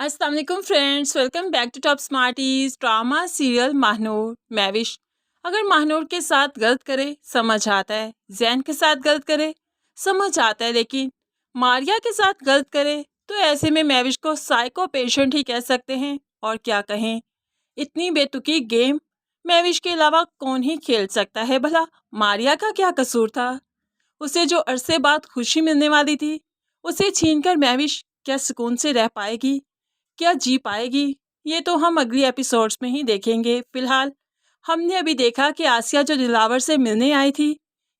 अस्सलाम वालेकुम friends, welcome back to Top Smarties drama serial Mahanoor. Mehwish अगर महानूर के साथ गलत करे समझ आता है, जैन के साथ गलत करे समझ आता है, लेकिन मारिया के साथ गलत करे तो ऐसे में मैविश को साइको पेशेंट ही कह सकते हैं। और क्या कहें, इतनी बेतुकी गेम मैविश के अलावा कौन ही खेल सकता है भला। मारिया का क्या कसूर था? उसे जो अरसे बाद खुशी मिलने वाली थी उसे छीनकर मैविश क्या सुकून से रह पाएगी, क्या जी पाएगी? ये तो हम अगली एपिसोड्स में ही देखेंगे। फिलहाल हमने अभी देखा कि आसिया जो दिलावर से मिलने आई थी,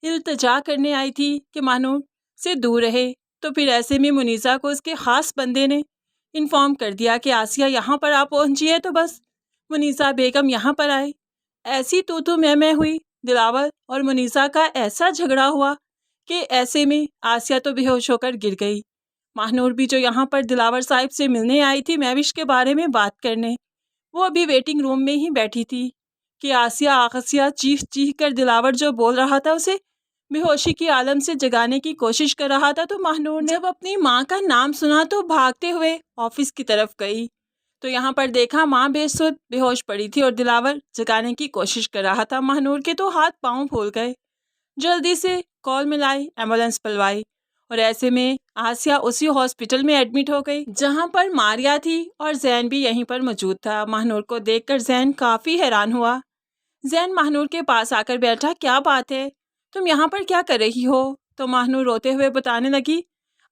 इल्तिजा करने आई थी कि मानूर से दूर रहे, तो फिर ऐसे में मुनीसा को उसके खास बंदे ने इन्फॉर्म कर दिया कि आसिया यहाँ पर आ पहुँची है। तो बस मुनीसा बेगम यहाँ पर आए, ऐसी तू मैं हुई। दिलावर और मुनीसा का ऐसा झगड़ा हुआ कि ऐसे में आसिया तो बेहोश होकर गिर गई। महानूर भी जो यहाँ पर दिलावर साहिब से मिलने आई थी मैविश के बारे में बात करने, वो अभी वेटिंग रूम में ही बैठी थी कि आसिया चीख चीख कर दिलावर जो बोल रहा था उसे बेहोशी की आलम से जगाने की कोशिश कर रहा था। तो महानूर ने जब अपनी माँ का नाम सुना तो भागते हुए ऑफिस की तरफ गई, तो यहाँ पर देखा माँ बेसुध बेहोश पड़ी थी और दिलावर जगाने की कोशिश कर रहा था। महानूर के तो हाथ पाँव फूल गए, जल्दी से कॉल मिलाई, एम्बुलेंस बुलवाई और ऐसे में आसिया उसी हॉस्पिटल में एडमिट हो गई जहां पर मारिया थी और जैन भी यहीं पर मौजूद था। महानूर को देखकर जैन काफ़ी हैरान हुआ। जैन महानूर के पास आकर बैठा, क्या बात है, तुम यहाँ पर क्या कर रही हो? तो महानूर रोते हुए बताने लगी,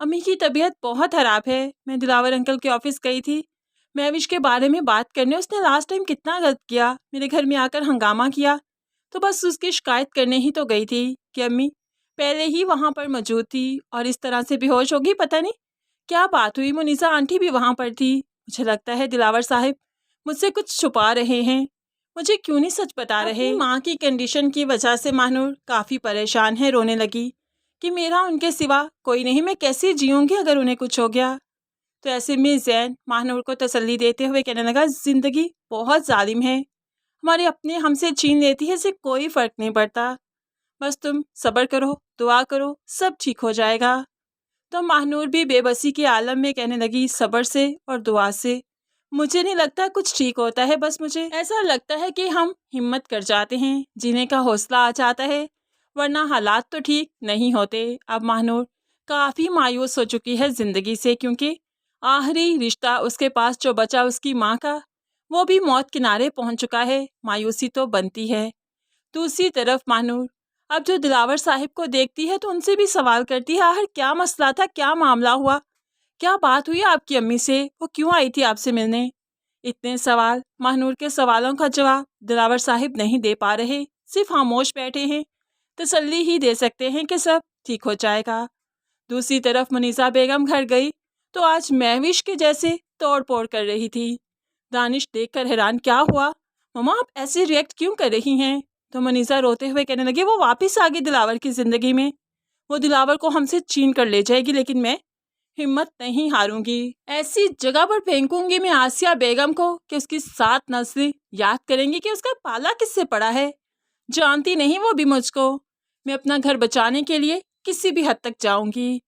अम्मी की तबीयत बहुत ख़राब है, मैं दिलावर अंकल के ऑफिस गई थी मैविश के बारे में बात करने। उसने लास्ट टाइम कितना गलत किया, मेरे घर में आकर हंगामा किया, तो बस उसकी शिकायत करने ही तो गई थी कि अम्मी पहले ही वहाँ पर मौजूद थी और इस तरह से बेहोश होगी। पता नहीं क्या बात हुई, मुनीसा आंटी भी वहाँ पर थी। मुझे लगता है दिलावर साहिब मुझसे कुछ छुपा रहे हैं, मुझे क्यों नहीं सच बता रहे। माँ की कंडीशन की वजह से महानूर काफ़ी परेशान है, रोने लगी कि मेरा उनके सिवा कोई नहीं, मैं कैसे जीऊँगी अगर उन्हें कुछ हो गया। तो ऐसे में जैन महानूर को तसल्ली देते हुए कहने लगा, ज़िंदगी बहुत जालिम है, हमारे अपने हमसे छीन लेती है, इससे कोई फ़र्क नहीं पड़ता, बस तुम सब्र करो, दुआ करो, सब ठीक हो जाएगा। तो महानूर भी बेबसी के आलम में कहने लगी, सब्र से और दुआ से मुझे नहीं लगता कुछ ठीक होता है, बस मुझे ऐसा लगता है कि हम हिम्मत कर जाते हैं, जीने का हौसला आ जाता है, वरना हालात तो ठीक नहीं होते। अब महानूर काफ़ी मायूस हो चुकी है ज़िंदगी से, क्योंकि आखिरी रिश्ता उसके पास जो बचा उसकी माँ का, वो भी मौत किनारे पहुँच चुका है। मायूसी तो बनती है। दूसरी तरफ महानूर अब जो दिलावर साहिब को देखती है तो उनसे भी सवाल करती है, आखिर क्या मसला था, क्या मामला हुआ, क्या बात हुई आपकी अम्मी से, वो क्यों आई थी आपसे मिलने? इतने सवाल, महानूर के सवालों का जवाब दिलावर साहिब नहीं दे पा रहे, सिर्फ खामोश बैठे हैं, तसल्ली ही दे सकते हैं कि सब ठीक हो जाएगा। दूसरी तरफ मुनीसा बेगम घर गई तो आज महविश के जैसे तोड़ फोड़ कर रही थी। दानिश देखकर हैरान, क्या हुआ मम्मा, आप ऐसे रिएक्ट क्यों कर रही हैं? तो मुनीसा रोते हुए कहने लगी, वो वापस आ गई दिलावर की ज़िंदगी में, वो दिलावर को हमसे छीन कर ले जाएगी, लेकिन मैं हिम्मत नहीं हारूंगी, ऐसी जगह पर फेंकूंगी मैं आसिया बेगम को कि उसकी 7 नस्लें याद करेंगी कि उसका पाला किससे पड़ा है। जानती नहीं वो भी मुझको, मैं अपना घर बचाने के लिए किसी भी हद तक जाऊंगी।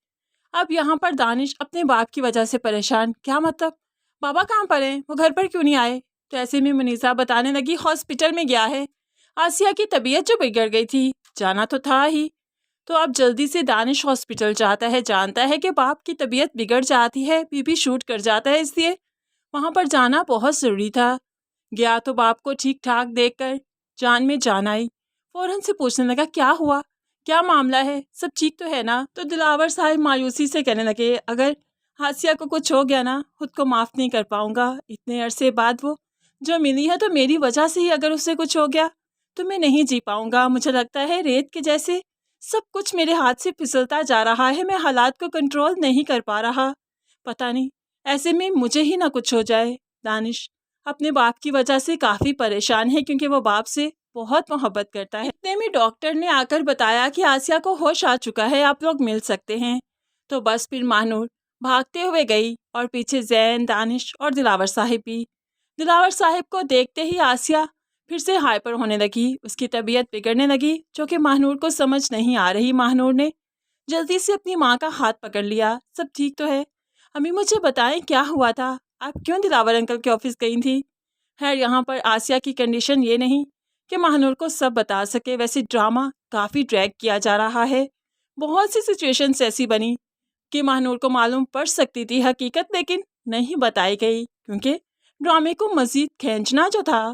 अब यहाँ पर दानिश अपने बाप की वजह से परेशान, क्या मतलब, बाबा कहाँ पर हैं, वो घर पर क्यों नहीं आए? तो ऐसे में मुनीसा बताने लगी, हॉस्पिटल में गया है, आसिया की तबीयत जो बिगड़ गई थी, जाना तो था ही, तो अब जल्दी से दानिश हॉस्पिटल जाता है, जानता है कि बाप की तबीयत बिगड़ जाती है, बीपी शूट कर जाता है, इसलिए वहाँ पर जाना बहुत ज़रूरी था। गया तो बाप को ठीक ठाक देखकर जान में जान आई, फ़ौरन से पूछने लगा, क्या हुआ, क्या मामला है, सब ठीक तो है ना? तो दिलावर साहिब मायूसी से कहने लगे, अगर हासिया को कुछ हो गया ना, खुद को माफ़ नहीं कर पाऊँगा, इतने अरसे बाद वो जो मिली है, तो मेरी वजह से ही अगर उससे कुछ हो गया तो मैं नहीं जी पाऊँगा। मुझे लगता है रेत के जैसे सब कुछ मेरे हाथ से फिसलता जा रहा है, मैं हालात को कंट्रोल नहीं कर पा रहा, पता नहीं ऐसे में मुझे ही ना कुछ हो जाए। दानिश अपने बाप की वजह से काफ़ी परेशान है, क्योंकि वो बाप से बहुत मोहब्बत करता है। इतने में डॉक्टर ने आकर बताया कि आसिया को होश आ चुका है, आप लोग मिल सकते हैं। तो बस फिर महानूर भागते हुए गई और पीछे जैन, दानिश और दिलावर साहिब भी। दिलावर साहिब को देखते ही आसिया फिर से हाइपर होने लगी, उसकी तबीयत बिगड़ने लगी, जो कि महानूर को समझ नहीं आ रही। महानूर ने जल्दी से अपनी माँ का हाथ पकड़ लिया, सब ठीक तो है, अम्मी मुझे बताएं क्या हुआ था, आप क्यों दिलावर अंकल के ऑफिस गई थी? खैर यहाँ पर आसिया की कंडीशन ये नहीं कि महानूर को सब बता सके। वैसे ड्रामा काफ़ी ड्रैग किया जा रहा है। बहुत सी सिचुएशंस ऐसी बनी कि महानूर को मालूम पड़ सकती थी हकीकत, लेकिन नहीं बताई गई क्योंकि ड्रामे को मजीद खींचना जो था।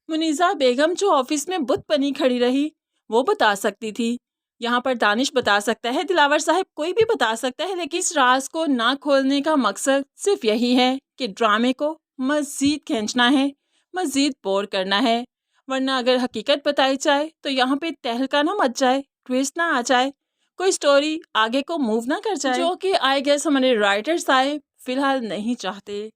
मुनीज़ा बेगम जो ऑफिस में बुत बनी खड़ी रही, वो बता सकती थी। यहाँ पर दानिश बता सकता है, दिलावर साहब कोई भी बता सकता है, लेकिन इस राज को ना खोलने का मकसद सिर्फ यही है कि ड्रामे को मजीद खींचना है, मजीद बोर करना है। वरना अगर हकीकत बताई जाए तो यहाँ पे तहलका ना मच जाए, ट्विस्ट ना आ जाए, कोई स्टोरी आगे को मूव ना कर जाए, जो कि आई गेस हमारे राइटर साहब फिलहाल नहीं चाहते।